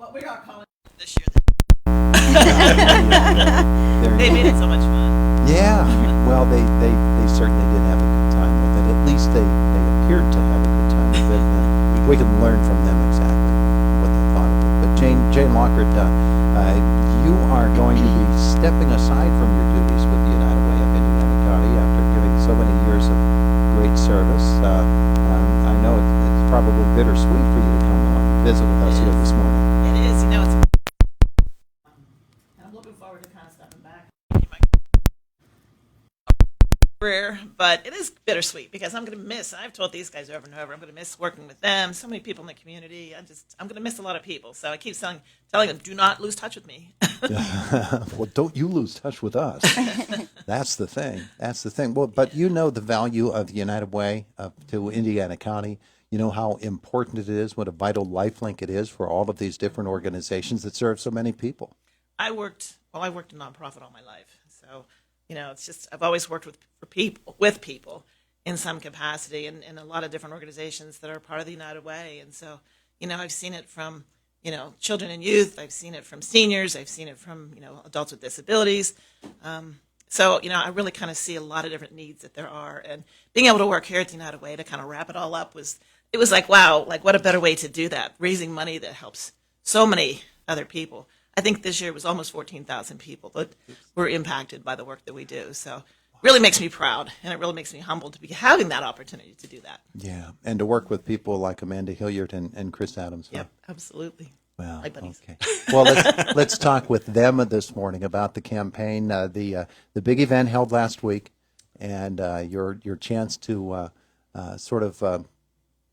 Well, we got calling this year. They made it so much fun. Yeah, well, they certainly did have a good time with it. At least they appeared to have a good time with it. And we can learn from them exactly what they thought of it. But Jane Lockhart, you are going to be stepping aside from your duties with the United Way of Indiana County after giving so many years of great service. I know it's probably bittersweet for you to come visit with us here this morning. It is, it's. I'm looking forward to kind of stepping back. Career, but it is bittersweet because I'm going to miss. I've told these guys over and over. I'm going to miss working with them. So many people in the community. I'm going to miss a lot of people. So I keep telling them, do not lose touch with me. Well, don't you lose touch with us. That's the thing. That's the thing. Well, but you know the value of the United Way to Indiana County. You know how important it is, what a vital lifelink it is for all of these different organizations that serve so many people. I worked in nonprofit all my life. So, it's just, I've always worked with people in some capacity and in a lot of different organizations that are part of the United Way. And so, I've seen it from, children and youth. I've seen it from seniors. I've seen it from, adults with disabilities. So, I really kind of see a lot of different needs that there are. And being able to work here at the United Way to kind of wrap it all up was like, wow, like what a better way to do that, raising money that helps so many other people. I think this year it was almost 14,000 people that were impacted by the work that we do. So it really makes me proud, and it really makes me humbled to be having that opportunity to do that. Yeah, and to work with people like Amanda Hilliard and Chris Adams. Yep, absolutely. Well, my buddies. okay. Well, let's talk with them this morning about the campaign, the big event held last week, and your chance to sort of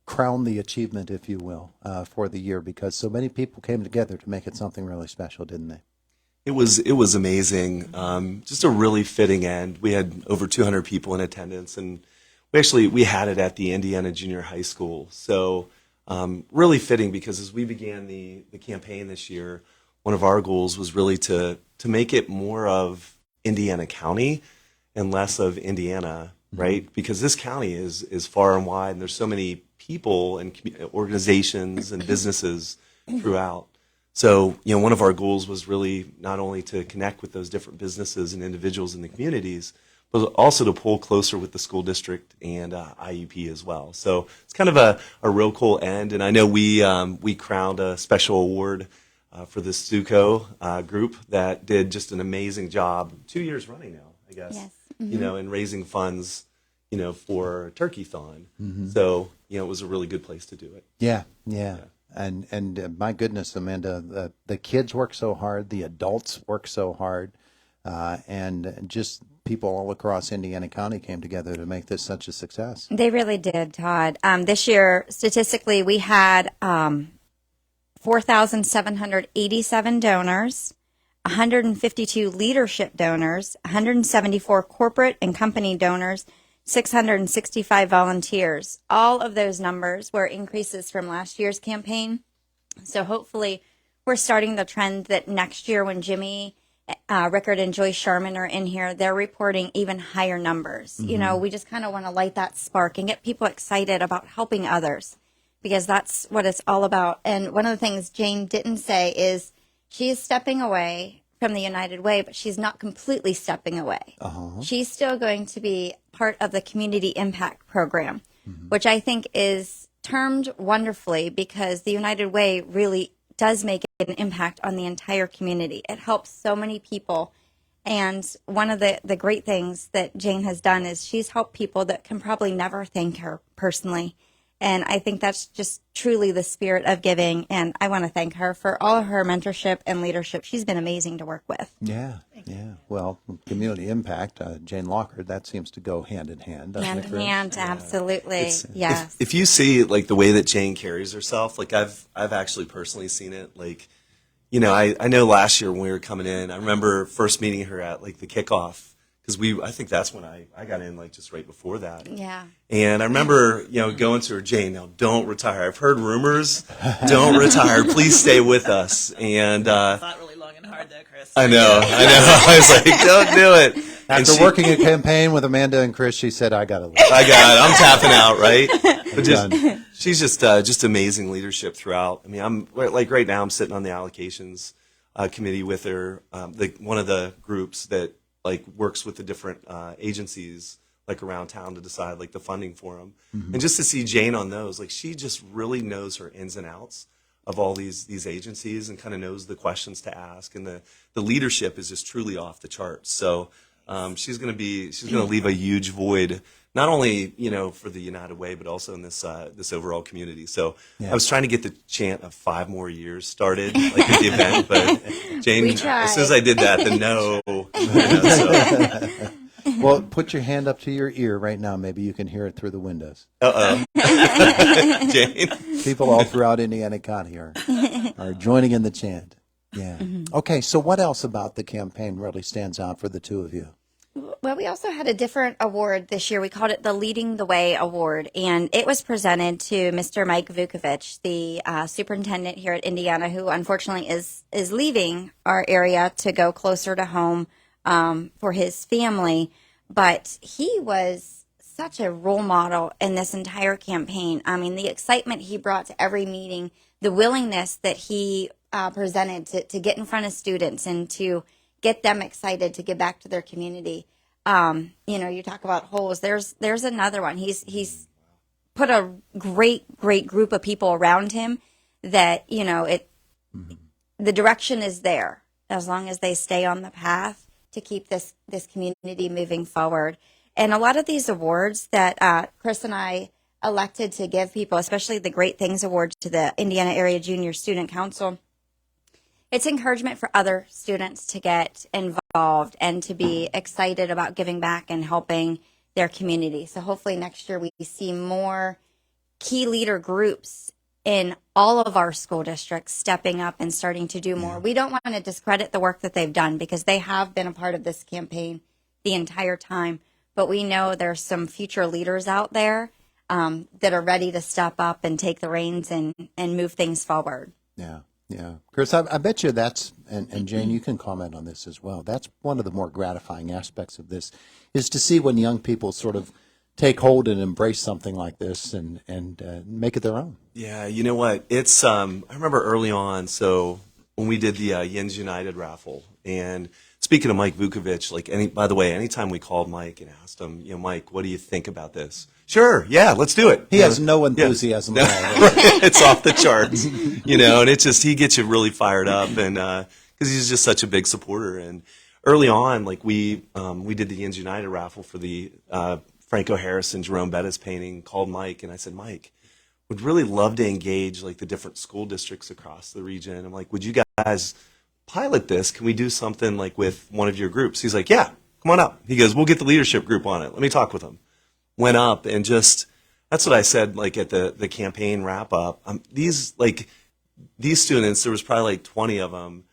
crown the achievement, if you will, for the year, because so many people came together to make it something really special, didn't they? It was amazing. Just a really fitting end. We had over 200 people in attendance, and we had it at the Indiana Junior High School. So really fitting, because as we began the campaign this year, one of our goals was really to make it more of Indiana County and less of Indiana, right? Because this county is far and wide, and there's so many people and organizations and businesses throughout. So, one of our goals was really not only to connect with those different businesses and individuals in the communities, but also to pull closer with the school district and IUP as well. So it's kind of a real cool end. And I know we crowned a special award for the Stuco group that did just an amazing job 2 years running now, I guess, yes. Mm-hmm. In raising funds, for Turkey-thon. Mm-hmm. So, it was a really good place to do it. Yeah. And my goodness, Amanda, the kids work so hard, the adults work so hard, and just people all across Indiana County came together to make this such a success. They really did, Todd. This year, statistically, we had 4,787 donors, 152 leadership donors, 174 corporate and company donors, 665 volunteers. All of those numbers were increases from last year's campaign. So hopefully we're starting the trend that next year when Jimmy Rickard and Joyce Sharman are in here, they're reporting even higher numbers. Mm-hmm. We just kind of want to light that spark and get people excited about helping others, because that's what it's all about. And one of the things Jane didn't say is she is stepping away from the United Way, but she's not completely stepping away. Uh-huh. She's still going to be part of the Community Impact Program, mm-hmm. which I think is termed wonderfully, because the United Way really does make an impact on the entire community. It helps so many people. And one of the great things that Jane has done is she's helped people that can probably never thank her personally. And I think that's just truly the spirit of giving. And I want to thank her for all of her mentorship and leadership. She's been amazing to work with. Yeah. Well, community impact, Jane Lockhart, that seems to go hand in hand. Hand in hand, absolutely. Yes. If you see the way that Jane carries herself, I've actually personally seen it. I know last year when we were coming in, I remember first meeting her at the kickoff. Because I think that's when I got in, just right before that. Yeah. And I remember, going to her, Jane, now don't retire. I've heard rumors. Don't retire. Please stay with us. And I thought really long and hard there, Chris. I know. I was like, don't do it. After she- working a campaign with Amanda and Chris, she said, I got to leave. I got it. I'm tapping out, right? But Done. she's just amazing leadership throughout. I mean, I'm like right now I'm sitting on the allocations committee with her, one of the groups that like works with the different agencies like around town to decide like the funding for them. And just to see Jane on those, like she just really knows her ins and outs of all these agencies and kind of knows the questions to ask, and the leadership is just truly off the charts. So she's going to leave a huge void, not only for the United Way, but also in this overall community. So I was trying to get the chant of 5 more years started, like at the event, but Jane, We tried. as soon as I did that, the no. So. Well, put your hand up to your ear right now. Maybe you can hear it through the windows. Jane. People all throughout Indiana County are joining in the chant. Yeah. Okay, so what else about the campaign really stands out for the two of you? Well, we also had a different award this year. We called it the Leading the Way Award, and it was presented to Mr. Mike Vukovich, the superintendent here at Indiana, who unfortunately is leaving our area to go closer to home for his family. But he was such a role model in this entire campaign. I mean, the excitement he brought to every meeting, the willingness that he presented to get in front of students and to get them excited to give back to their community. You talk about holes. There's another one. He's put a great group of people around him that, the direction is there as long as they stay on the path to keep this community moving forward. And a lot of these awards that Chris and I elected to give people, especially the Great Things Award to the Indiana Area Junior Student Council, it's encouragement for other students to get involved and to be excited about giving back and helping their community. So hopefully next year we see more key leader groups in all of our school districts stepping up and starting to do more. We don't want to discredit the work that they've done because they have been a part of this campaign the entire time. But we know there's some future leaders out there that are ready to step up and take the reins and move things forward. Yeah. Yeah. Chris, I bet you that's, and Jane, you can comment on this as well. That's one of the more gratifying aspects of this is to see when young people sort of take hold and embrace something like this and make it their own. Yeah, you know what? It's I remember early on, so when we did the Yens United raffle, and speaking of Mike Vukovich, by the way, anytime we called Mike and asked him, Mike, what do you think about this? Sure, yeah, let's do it. He has no enthusiasm at all. Right? It's off the charts, and he gets you really fired up, and because he's just such a big supporter. And early on, like we did the Yens United raffle for the Franco Harrison, Jerome Bettis painting, called Mike, and I said, Mike, would really love to engage like the different school districts across the region. I'm like, would you guys pilot this? Can we do something like with one of your groups? He's like, yeah, come on up. He goes, we'll get the leadership group on it. Let me talk with them. Went up and that's what I said, like at the campaign wrap up. These students, there was probably like 20 of them,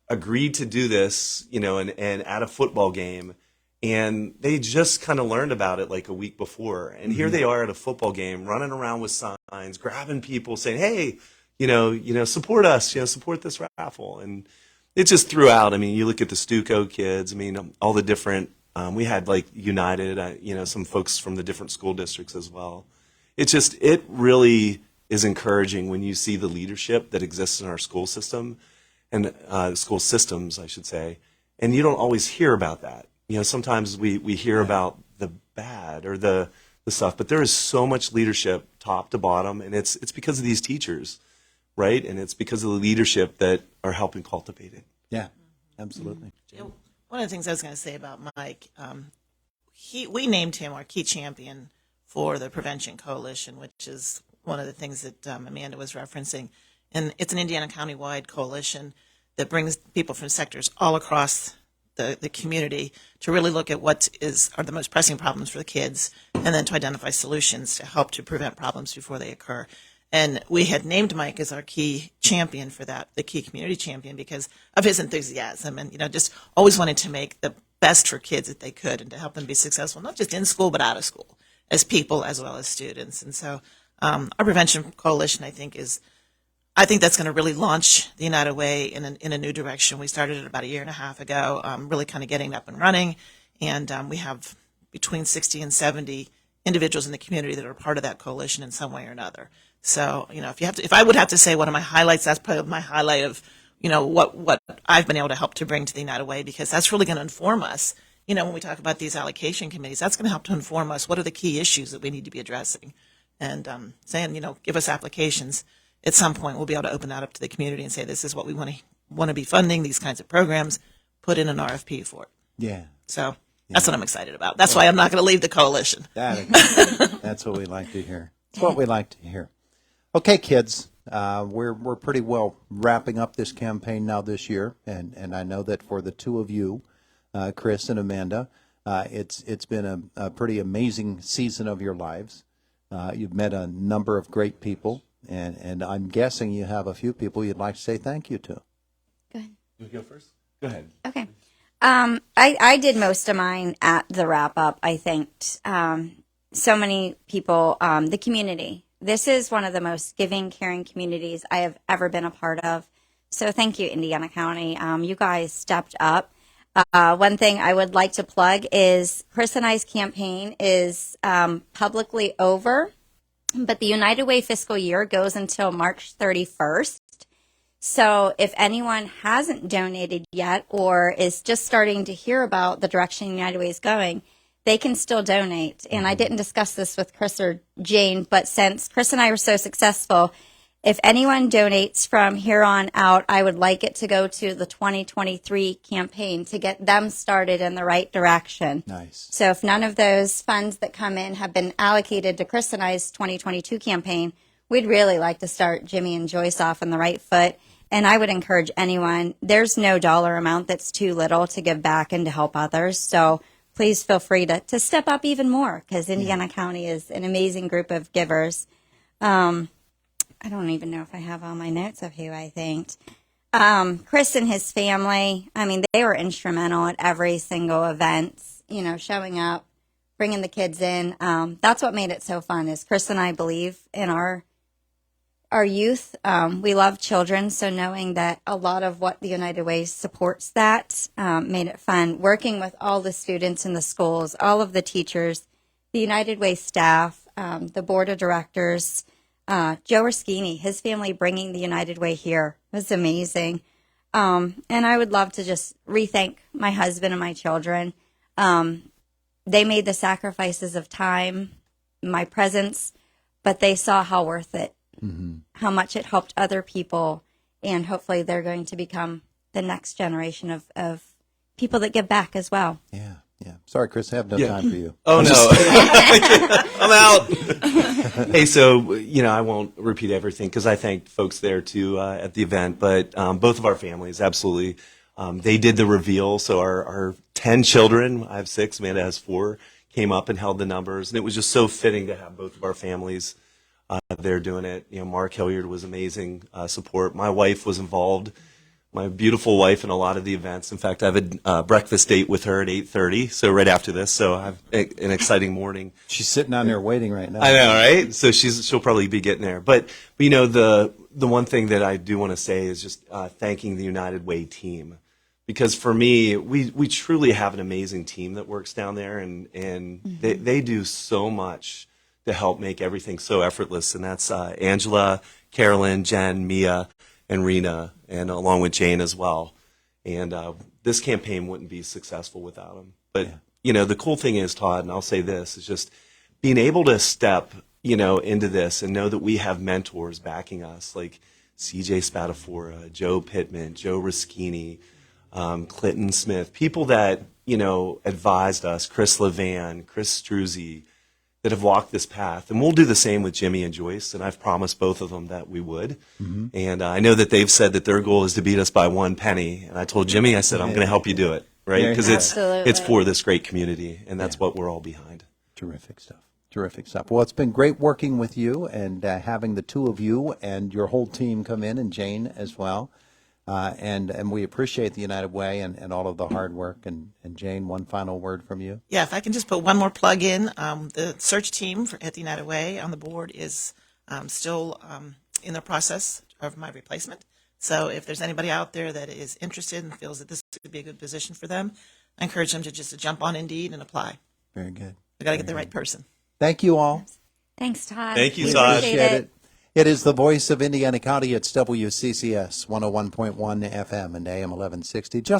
agreed to do this, and at a football game. And they just kind of learned about it like a week before. And here they are at a football game, running around with signs, grabbing people, saying, hey, support us, support this raffle. And it just threw out. I mean, you look at the Stuco kids, all the different, we had like United, some folks from the different school districts as well. It really is encouraging when you see the leadership that exists in our school system and school systems, I should say. And you don't always hear about that. Sometimes we hear about the bad or the stuff, but there is so much leadership top to bottom, and it's because of these teachers, right? And it's because of the leadership that are helping cultivate it. Yeah, absolutely. One of the things I was going to say about Mike, we named him our key champion for the Prevention Coalition, which is one of the things that Amanda was referencing. And it's an Indiana County-wide coalition that brings people from sectors all across the community to really look at what are the most pressing problems for the kids, and then to identify solutions to help to prevent problems before they occur. And we had named Mike as our key champion for that, the key community champion, because of his enthusiasm and, just always wanted to make the best for kids that they could and to help them be successful, not just in school, but out of school, as people as well as students. And so our Prevention Coalition, I think that's going to really launch the United Way in a new direction. We started it about a year and a half ago, really kind of getting up and running. And we have between 60 and 70 individuals in the community that are part of that coalition in some way or another. So, if I would have to say one of my highlights, that's probably my highlight of, what I've been able to help to bring to the United Way, because that's really going to inform us. When we talk about these allocation committees, that's going to help to inform us what are the key issues that we need to be addressing. And saying, give us applications. At some point, we'll be able to open that up to the community and say, this is what we want to be funding, these kinds of programs, put in an RFP for it. Yeah. So that's what I'm excited about. That's why I'm not going to leave the coalition. That's what we like to hear. That's what we like to hear. Okay, kids, we're pretty well wrapping up this campaign now this year, and I know that for the two of you, Chris and Amanda, it's been a pretty amazing season of your lives. You've met a number of great people, and I'm guessing you have a few people you'd like to say thank you to. Go ahead. You go first. Go ahead. Okay. I did most of mine at the wrap up. I thanked so many people, the community. This is one of the most giving, caring communities I have ever been a part of. So thank you, Indiana County. You guys stepped up. One thing I would like to plug is Chris and I's campaign is publicly over, but the United Way fiscal year goes until March 31st. So if anyone hasn't donated yet or is just starting to hear about the direction United Way is going, they can still donate. And I didn't discuss this with Chris or Jane, but since Chris and I were so successful, if anyone donates from here on out, I would like it to go to the 2023 campaign to get them started in the right direction. Nice. So if none of those funds that come in have been allocated to Chris and I's 2022 campaign, we'd really like to start Jimmy and Joyce off on the right foot. And I would encourage anyone, there's no dollar amount that's too little to give back and to help others. So please feel free to step up even more, because Indiana County is an amazing group of givers. I don't even know if I have all my notes of who I thanked. Chris and his family, I mean, they were instrumental at every single event, showing up, bringing the kids in. That's what made it so fun, is Chris and I believe in our youth. We love children, so knowing that a lot of what the United Way supports that made it fun. Working with all the students in the schools, all of the teachers, the United Way staff, the board of directors, Joe Raschini, his family bringing the United Way here was amazing. And I would love to just re-thank my husband and my children. They made the sacrifices of time, my presence, but they saw how worth it. Mm-hmm. How much it helped other people, and hopefully they're going to become the next generation of people that give back as well. Yeah. Sorry, Chris, I have no time for you. Oh, no. I'm out. Hey, so, I won't repeat everything because I thanked folks there too at the event, but both of our families, absolutely. They did the reveal. So our 10 children, I have 6, Amanda has 4, came up and held the numbers. And it was just so fitting to have both of our families there doing it. Mark Hilliard was amazing support. My wife was involved, my beautiful wife, in a lot of the events. In fact, I have a breakfast date with her at 8:30, so right after this. So I have an exciting morning. She's sitting on there waiting right now. I know, right? So she'll probably be getting there. But the one thing that I do want to say is just thanking the United Way team, because for me, we truly have an amazing team that works down there, and mm-hmm. they do so much to help make everything so effortless. And that's Angela, Carolyn, Jen, Mia, and Rena, and along with Jane as well. And this campaign wouldn't be successful without them. But, the cool thing is, Todd, and I'll say this, is just being able to step, into this and know that we have mentors backing us, like CJ Spadafora, Joe Pittman, Joe Raschini, Clinton Smith, people that, advised us, Chris Levan, Chris Struzzi, that have walked this path. And we'll do the same with Jimmy and Joyce, and I've promised both of them that we would. Mm-hmm. And I know that they've said that their goal is to beat us by 1 penny. And I told Jimmy, I said, I'm going to help you do it, right? Because it's for this great community, and that's what we're all behind. Terrific stuff. Well, it's been great working with you and having the two of you and your whole team come in, and Jane as well. And we appreciate the United Way and all of the hard work. And Jane, one final word from you. Yeah, if I can just put one more plug in. The search team at the United Way on the board is still in the process of my replacement. So if there's anybody out there that is interested and feels that this would be a good position for them, I encourage them to just jump on Indeed and apply. Very good. We got to get the right person. Thank you all. Thanks, Todd. Thank you, We Todd. appreciate Appreciate it. it. It is the voice of Indiana County. It's WCCS 101.1 FM and AM 1160. Just